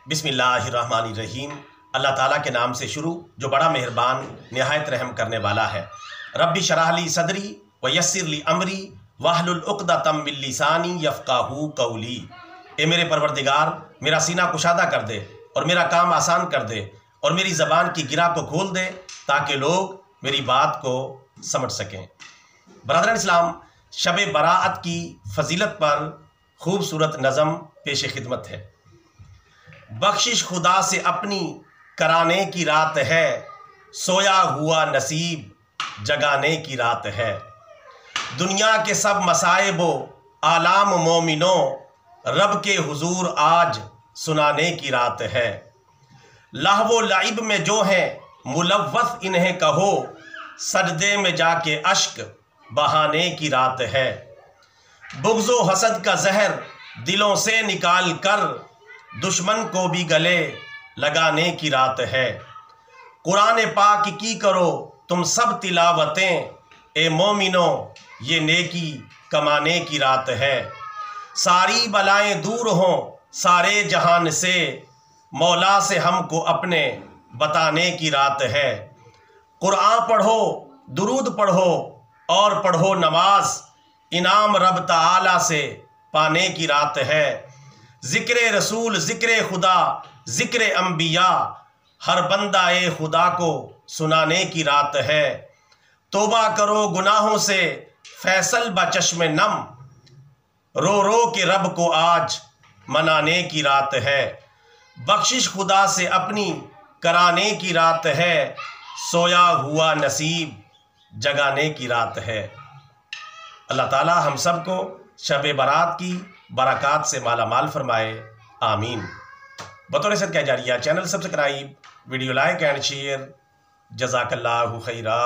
बिस्मिल्लाहिर्रहमानिर्रहीम। अल्लाह ताला के नाम से शुरू जो बड़ा मेहरबान निहायत रहम करने वाला है। रब्बि शरह ली सदरी व यस्सिर ली अमरी वाहलुल उक़दतम मिन लिसानी यफ़क़हू क़ौली। ए मेरे परवरदिगार, मेरा सीना कुशादा कर दे और मेरा काम आसान कर दे और मेरी ज़बान की गिरा को खोल दे ताकि लोग मेरी बात को समझ सकें। बरादरान इस्लाम, शब बराअत की फजीलत पर खूबसूरत नज़म पेश खिदमत है। बख्शिश खुदा से अपनी कराने की रात है, सोया हुआ नसीब जगाने की रात है। दुनिया के सब मसाइबो आलाम मोमिनों, रब के हुजूर आज सुनाने की रात है। लहवो लाइब में जो है मुलव्वस इन्हें कहो, सजदे में जाके अश्क बहाने की रात है। बुग़्ज़ो हसद का जहर दिलों से निकाल कर, दुश्मन को भी गले लगाने की रात है। कुरान पाक की करो तुम सब तिलावतें, ए मोमिनो ये नेकी कमाने की रात है। सारी बलाएं दूर हों सारे जहान से, मौला से हमको अपने बताने की रात है। कुरान पढ़ो, दुरूद पढ़ो और पढ़ो नमाज, इनाम रब ताला से पाने की रात है। ज़िक्र रसूल, ज़िक्र खुदा, ज़िक्र अंबिया, हर बंदा ए खुदा को सुनाने की रात है। तौबा करो गुनाहों से फैसल बचश्म नम, रो रो के रब को आज मनाने की रात है। बख्शिश खुदा से अपनी कराने की रात है, सोया हुआ नसीब जगाने की रात है। अल्लाह ताला हम सबको शब बारात की बरक़ात से माला माल फरमाए, आमीन। बतौर सदका जारिया channel subscribe, video like and share. जज़ाकल्लाहु खैरा।